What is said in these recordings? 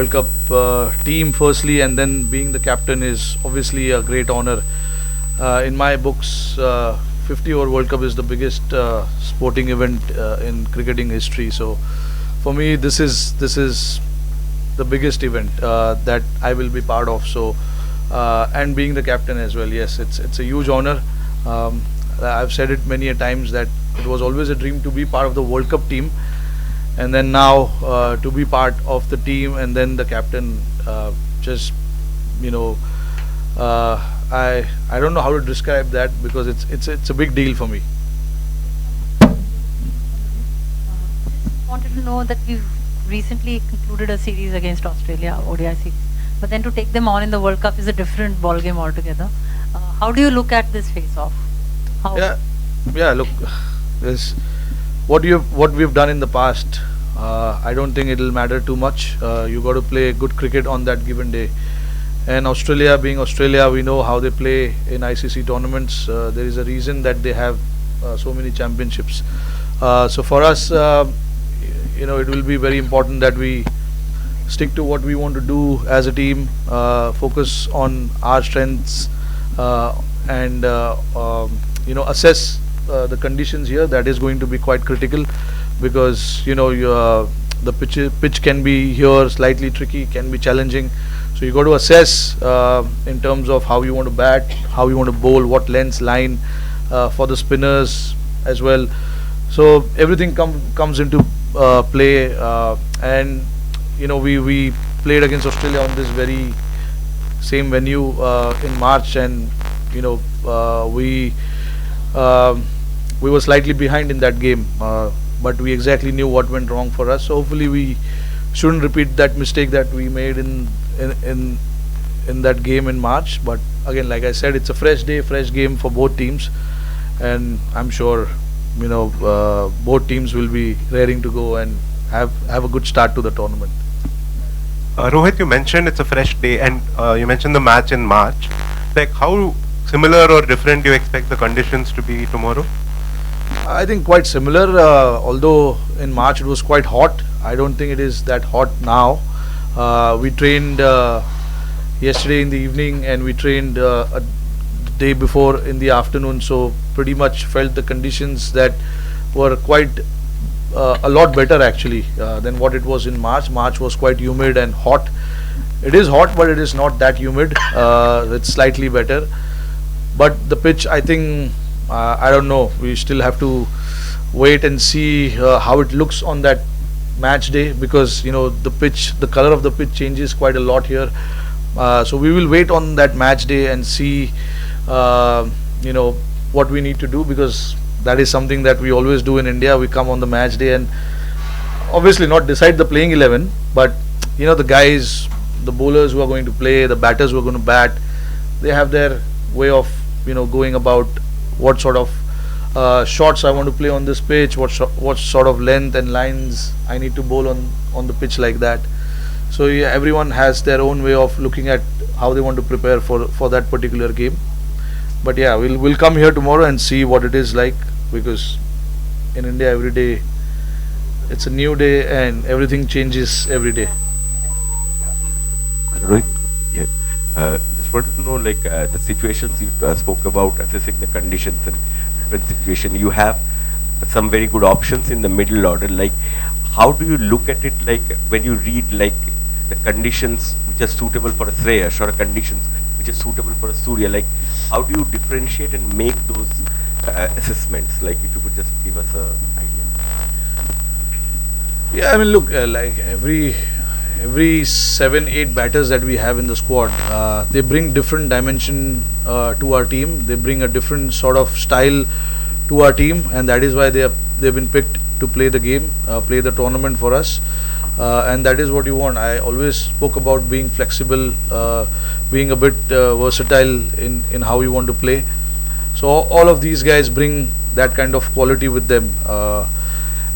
World Cup team firstly, and then being the captain is obviously a great honor. In my books, 50 over World Cup is the biggest sporting event in cricketing history. So for me, this is the biggest event that I will be part of. So and being the captain as well, yes, it's a huge honor. Um, I've said it many a times that it was always a dream to be part of the World Cup team, and then now to be part of the team and then the captain. Just you know, I don't know how to describe that because it's a big deal for me. Wanted to know that we've recently concluded a series against Australia, ODI series, but then to take them on in the World Cup is a different ball game altogether. How do you look at this face-off? How? Yeah, yeah. Look, this what we've done in the past. I don't think it'll matter too much. You got to play good cricket on that given day. And Australia, being Australia, we know how they play in ICC tournaments. There is a reason that they have so many championships. So for us, it will be very important that we stick to what we want to do as a team, focus on our strengths, and assess the conditions here. That is going to be quite critical because the pitch can be here slightly tricky, can be challenging. So you got to assess in terms of how you want to bat, how you want to bowl, what lengths, line for the spinners as well. So everything comes into play, and we played against Australia on this very same venue in March, and we were slightly behind in that game, but we exactly knew what went wrong for us. So hopefully we shouldn't repeat that mistake that we made in that game in March. But again, like I said, it's a fresh day, fresh game for both teams, and I'm sure both teams will be raring to go and have a good start to the tournament. Rohit, you mentioned it's a fresh day, and you mentioned the match in March. Like, how similar or different do you expect the conditions to be tomorrow? I think quite similar, although in March it was quite hot. I don't think it is that hot now. We trained yesterday in the evening, and we trained a day before in the afternoon, so pretty much felt the conditions that were quite a lot better actually than what it was in March. March was quite humid and hot. It is hot, but it is not that humid. It's slightly better. But the pitch, I think, I don't know. We still have to wait and see how it looks on that match day, because the pitch, the color of the pitch changes quite a lot here. So we will wait on that match day and see what we need to do, because that is something that we always do in India. We come on the match day and obviously not decide the playing 11, but the guys, the bowlers who are going to play, the batters who are going to bat, they have their way of going about what sort of shots I want to play on this pitch, what sort of length and lines I need to bowl on the pitch like that. So yeah, everyone has their own way of looking at how they want to prepare for that particular game. But yeah, we'll come here tomorrow and see what it is like, because in India every day it's a new day and everything changes every day. Rohit, yeah. Just wanted to know, like, the situations you spoke about, assessing the conditions and different situation. You have some very good options in the middle order. Like, how do you look at it? Like, when you read like the conditions which are suitable for a Shreyas or conditions which are suitable for a Surya, like, how do you differentiate and make those assessments? Like, if you could just give us an idea. Yeah, I mean, look, like every 7-8 batters that we have in the squad, they bring different dimension to our team. They bring a different sort of style to our team, and that is why they've been picked to play the game, play the tournament for us. And that is what you want. I always spoke about being flexible, being a bit versatile in how you want to play. So all of these guys bring that kind of quality with them.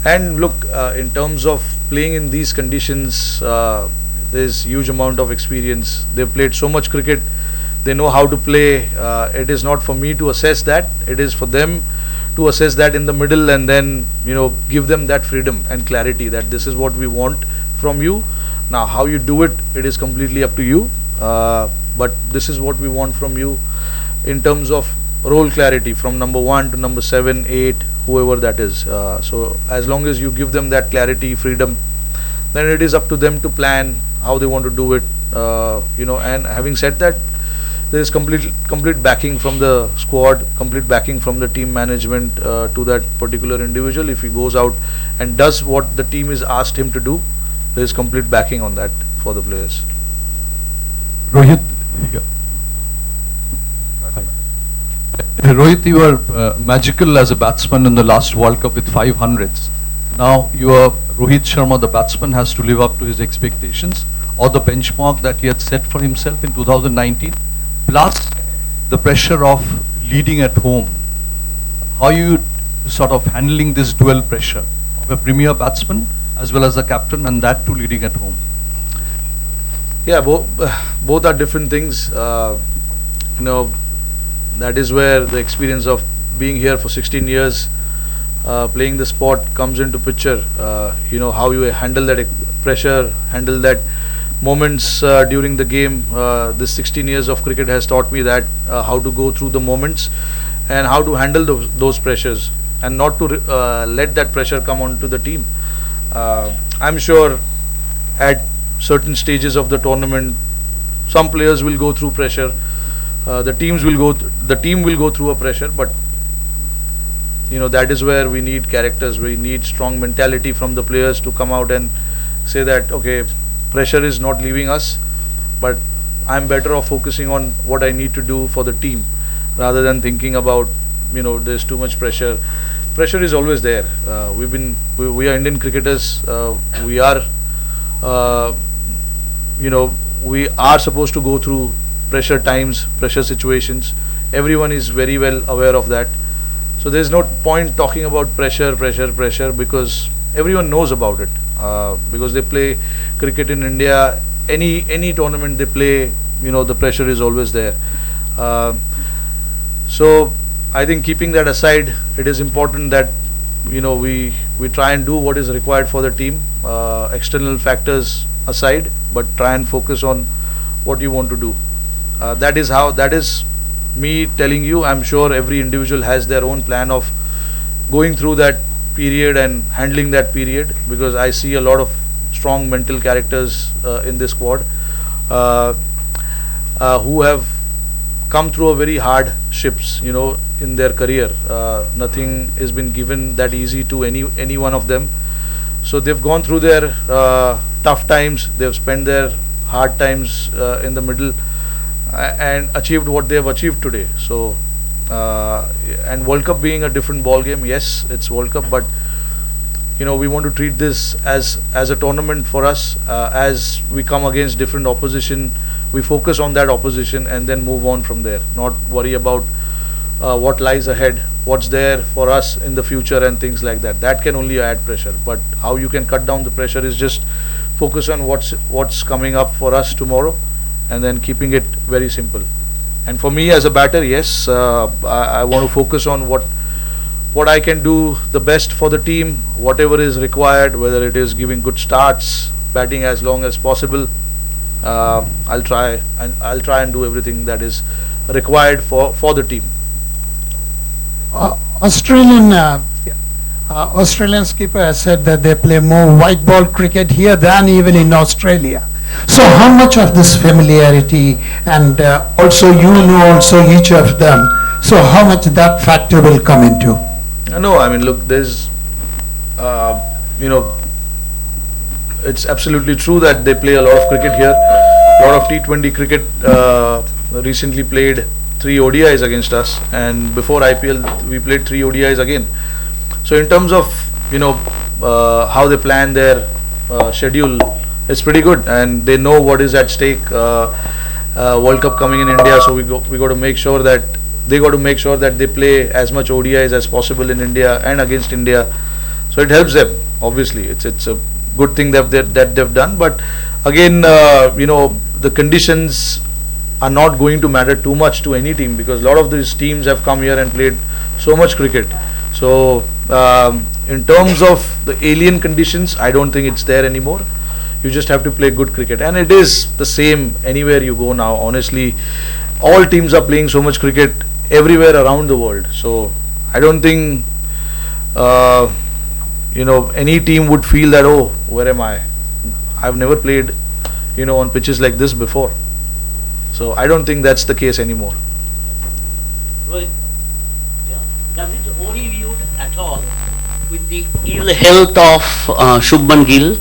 And look, in terms of playing in these conditions, there's huge amount of experience. They've played so much cricket. They know how to play. It is not for me to assess that. It is for them to assess that in the middle, and then give them that freedom and clarity that this is what we want from you. Now, how you do it, it is completely up to you. But this is what we want from you in terms of role clarity from number 1 to number 7, 8, whoever that is. So as long as you give them that clarity, freedom, then it is up to them to plan how they want to do it. And having said that, there is complete backing from the squad, complete backing from the team management to that particular individual. If he goes out and does what the team is asked him to do, there is complete backing on that for the players. Rohit, Rohit, you were magical as a batsman in the last World Cup with 500s. Now Rohit Sharma, the batsman, has to live up to his expectations or the benchmark that he had set for himself in 2019, plus the pressure of leading at home. How are you sort of handling this dual pressure of a premier batsman as well as a captain, and that too leading at home? Yeah, both are different things. That is where the experience of being here for 16 years, playing the sport comes into picture. How you handle that pressure, handle that moments during the game. This 16 years of cricket has taught me that how to go through the moments and how to handle those pressures and not to let that pressure come onto the team. I'm sure at certain stages of the tournament, some players will go through pressure. The team will go through a pressure, but that is where we need characters. We need strong mentality from the players to come out and say that, okay, pressure is not leaving us, but I'm better off focusing on what I need to do for the team rather than thinking about there's too much pressure. Pressure is always there. We are Indian cricketers. We are supposed to go through pressure times, pressure situations. Everyone is very well aware of that. So there's no point talking about pressure, because everyone knows about it. Because they play cricket in India, any tournament they play, the pressure is always there. So I think keeping that aside, it is important that we try and do what is required for the team, external factors aside, but try and focus on what you want to do. That is me telling you. I'm sure every individual has their own plan of going through that period and handling that period, because I see a lot of strong mental characters in this squad who have come through a very hardships in their career. Nothing has been given that easy to any one of them. So they've gone through their tough times, they've spent their hard times in the middle and achieved what they have achieved today. So and World Cup being a different ball game, yes, it's World Cup, but we want to treat this as a tournament for us. As we come against different opposition, we focus on that opposition and then move on from there, not worry about what lies ahead, what's there for us in the future and things like that. That can only add pressure, but how you can cut down the pressure is just focus on what's coming up for us tomorrow and then keeping it very simple. And for me as a batter, yes, I want to focus on what I can do the best for the team, whatever is required, whether it is giving good starts, batting as long as possible. I'll try and do everything that is required for the team. Australian skipper has said that they play more white ball cricket here than even in Australia. So how much of this familiarity, and also also each of them, so how much that factor will come into? No, I mean, look, there's it's absolutely true that they play a lot of cricket here. A lot of T20 cricket. Recently played 3 ODIs against us, and before IPL we played 3 ODIs again. So in terms of how they plan their schedule, it's pretty good, and they know what is at stake. World Cup coming in India, so we got to make sure that they play as much ODIs as possible in India and against India. So it helps them. Obviously, it's a good thing that they've done. But again, the conditions are not going to matter too much to any team, because a lot of these teams have come here and played so much cricket. So in terms of the alien conditions, I don't think it's there anymore. You just have to play good cricket, and it is the same anywhere you go now. Honestly, all teams are playing so much cricket everywhere around the world. So I don't think any team would feel that, oh, where am I? I've never played on pitches like this before. So I don't think that's the case anymore. Rohit, does it worry you at all with the ill health of Shubman Gill?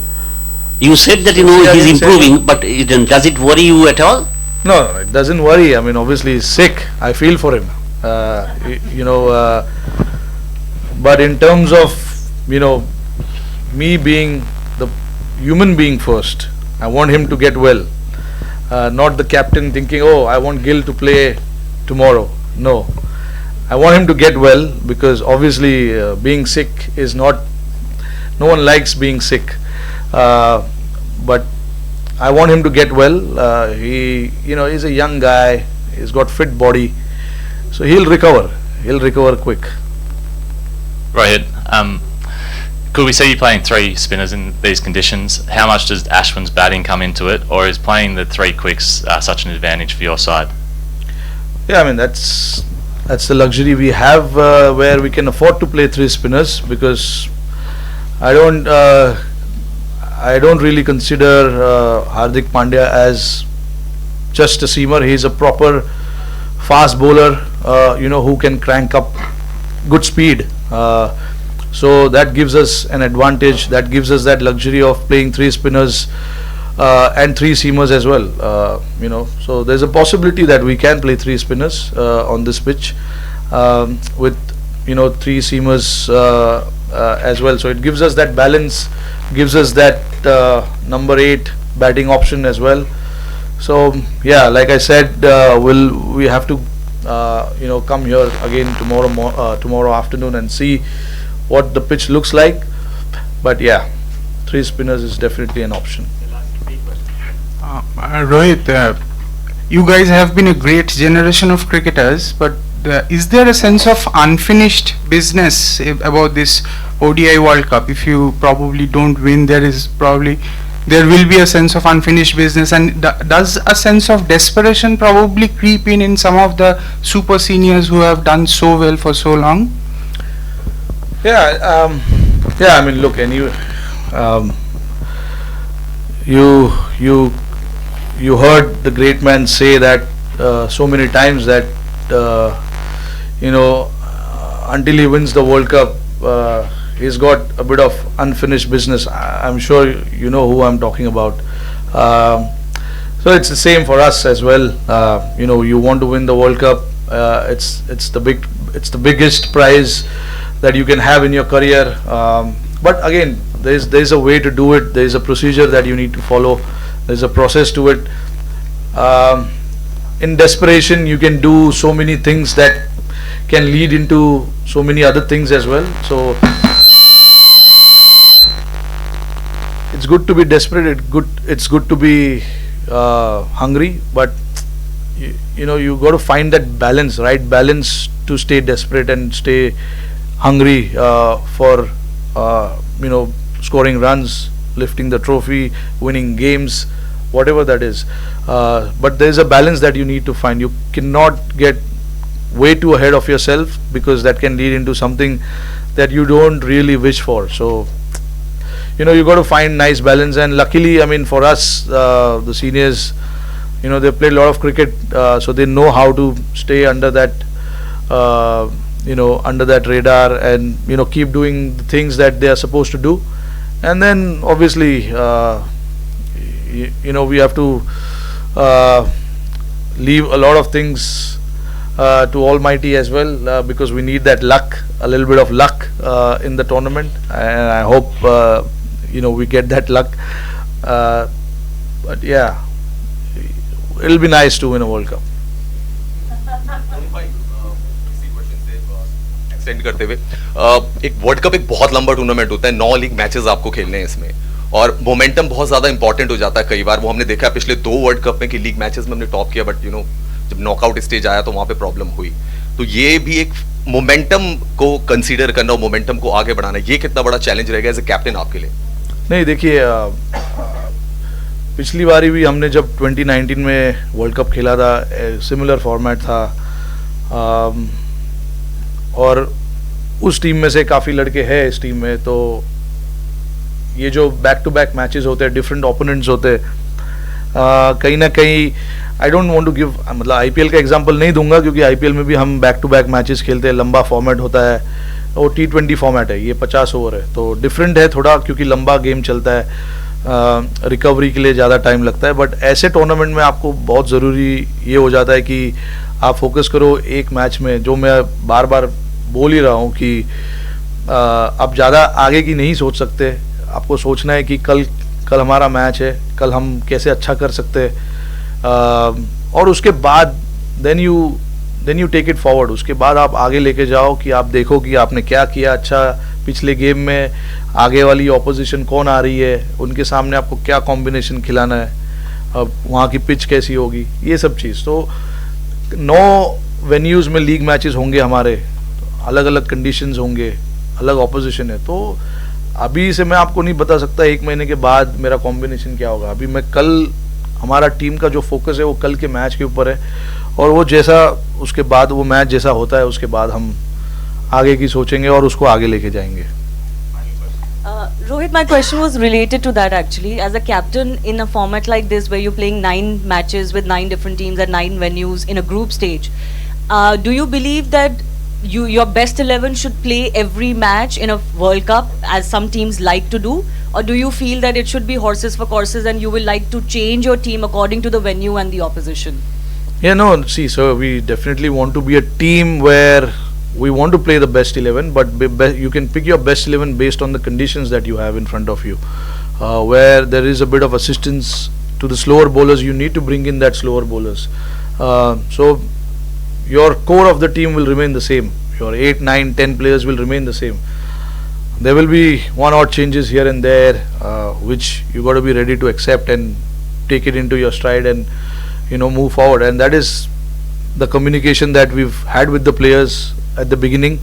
You said that Yeah, he's he said improving, but does it worry you at all? No, it doesn't worry. I mean, obviously he's sick. I feel for him. But in terms of me being the human being first, I want him to get well. Not the captain thinking, oh, I want Gill to play tomorrow. No, I want him to get well, because obviously being sick is not. No one likes being sick, but I want him to get well. He's a young guy. He's got fit body, so he'll recover. He'll recover quick. Rohit, could we see you playing three spinners in these conditions? How much does Ashwin's batting come into it, or is playing the three quicks such an advantage for your side? Yeah, I mean that's the luxury we have, where we can afford to play three spinners, because I don't really consider Hardik Pandya as just a seamer. He's a proper fast bowler, who can crank up good speed. So that gives us an advantage. That gives us that luxury of playing three spinners and three seamers as well. So there's a possibility that we can play three spinners on this pitch with three seamers as well. So it gives us that balance, gives us that number 8 batting option as well. So yeah, like I said, we have to come here again tomorrow afternoon and see what the pitch looks like. But yeah, three spinners is definitely an option. Rohit, you guys have been a great generation of cricketers, but is there a sense of unfinished business about this ODI World Cup? If you probably don't win, there will be a sense of unfinished business, and does a sense of desperation probably creep in some of the super seniors who have done so well for so long? Yeah, I mean, look, anyway, you heard the great man say that so many times that until he wins the World Cup, he's got a bit of unfinished business. I'm sure you know who I'm talking about. So it's the same for us as well. You want to win the World Cup. It's the biggest prize that you can have in your career. But again, there's a way to do it. There's a procedure that you need to follow. There's a process to it. In desperation, you can do so many things that can lead into so many other things as well. So it's good to be desperate. It's good to be hungry, but you got to find that balance, right balance, to stay desperate and stay hungry for scoring runs, lifting the trophy, winning games, whatever that is. But there's a balance that you need to find. You cannot get way too ahead of yourself, because that can lead into something that you don't really wish for. So you got to find nice balance. And luckily, I mean, for us, the seniors, they played a lot of cricket, so they know how to stay under that under that radar, and keep doing the things that they are supposed to do. And then obviously we have to leave a lot of things to Almighty as well, because we need that luck, a little bit of luck in the tournament, and I hope we get that luck. But yeah, it'll be nice to win a World Cup. Extend करते हुए, एक world cup एक बहुत लंबा tournament होता है, 9 league matches आपको खेलने हैं इसमें, और मोमेंटम बहुत ज्यादा इंपॉर्टेंट हो जाता है कई बार. वो हमने देखा पिछले 2 वर्ल्ड कप में कि लीग मैचेस में हमने टॉप किया, बट जब नॉकआउट स्टेज आया तो वहां पे प्रॉब्लम हुई. तो ये भी एक मोमेंटम को कंसीडर करना और मोमेंटम को आगे बढ़ाना, ये कितना बड़ा चैलेंज रहेगा एज ए कैप्टन आपके लिए? नहीं, देखिए, पिछली बारी भी हमने जब 2019 में वर्ल्ड कप खेला था, सिमिलर फॉर्मेट था, और उस टीम में से काफ़ी लड़के हैं इस टीम में, तो ये जो बैक टू बैक मैचेस होते हैं, डिफरेंट ओपोनेंट्स होते हैं, कहीं ना कहीं I don't want to give, मतलब आईपीएल का एग्जांपल नहीं दूंगा क्योंकि आईपीएल में भी हम बैक टू बैक मैचेस खेलते हैं, लंबा फॉर्मेट होता है, और T20 फॉर्मेट है, ये 50 ओवर है, तो डिफरेंट है थोड़ा क्योंकि लंबा गेम चलता है, रिकवरी के लिए ज़्यादा टाइम लगता है। बट ऐसे टूर्नामेंट में आपको बहुत ज़रूरी ये हो जाता है कि आप फोकस करो एक मैच में, जो मैं बार बार बोल ही रहा हूँ कि आप ज़्यादा आगे की नहीं सोच सकते, आपको सोचना है कि कल हमारा मैच है, कल हम कैसे अच्छा कर सकते हैं, और उसके बाद then you take it forward, उसके बाद आप आगे लेके जाओ कि आप देखो कि आपने क्या किया अच्छा पिछले गेम में, आगे वाली ऑपोजिशन कौन आ रही है, उनके सामने आपको क्या कॉम्बिनेशन खिलाना है, अब वहाँ की पिच कैसी होगी, ये सब चीज़। तो 9 वेन्यूज़ में लीग मैचेस होंगे हमारे, अलग अलग कंडीशंस होंगे, अलग ऑपोजिशन है, तो अभी से मैं आपको नहीं बता सकता 1 महीने के बाद मेरा कॉम्बिनेशन क्या होगा। अभी मैं कल, हमारा टीम का जो फोकस है वो कल के मैच के ऊपर है, और वो जैसा उसके बाद वो मैच जैसा होता है उसके बाद हम आगे की सोचेंगे और उसको आगे लेके जाएंगे। Rohit, my question was related to that actually. As a captain in a format like this where you're playing 9 matches with 9 different teams at 9 venues in a group stage, do you believe that your best 11 should play every match in a World Cup as some teams like to do, or do you feel that it should be horses for courses and you will like to change your team according to the venue and the opposition? Yeah, no, see, so we definitely want to be a team where we want to play the best 11, but you can pick your best 11 based on the conditions that you have in front of you, where there is a bit of assistance to the slower bowlers, you need to bring in that slower bowlers. So your core of the team will remain the same, your 8, 9, 10 players will remain the same. There will be one odd changes here and there, which you got to be ready to accept and take it into your stride and move forward, and that is the communication that we've had with the players at the beginning,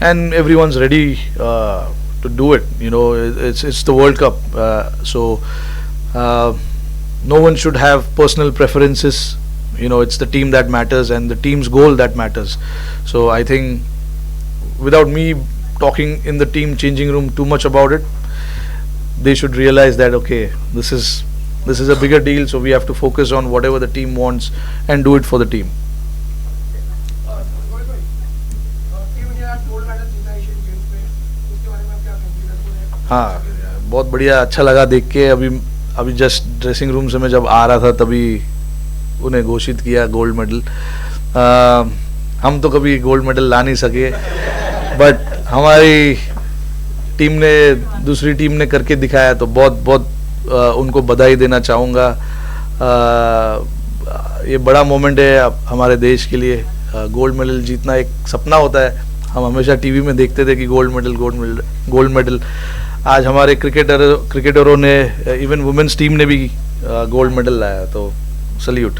and everyone's ready to do it. It's the World Cup, so no one should have personal preferences. It's the team that matters and the team's goal that matters. So I think without me talking in the team changing room too much about it, they should realize that okay, this is a bigger deal, so we have to focus on whatever the team wants and do it for the team. हाँ, बहुत बढ़िया, अच्छा लगा देख के। अभी just dressing room से मैं जब आ रहा था तभी उन्हें घोषित किया गोल्ड मेडल। हम तो कभी गोल्ड मेडल ला नहीं सके, बट हमारी टीम ने, दूसरी टीम ने करके दिखाया, तो बहुत बहुत उनको बधाई देना चाहूँगा। ये बड़ा मोमेंट है हमारे देश के लिए। गोल्ड मेडल जीतना एक सपना होता है, हम हमेशा टीवी में देखते थे कि गोल्ड मेडल। आज हमारे क्रिकेटरों ने, इवन वुमेन्स टीम ने भी गोल्ड मेडल लाया, तो सल्यूट।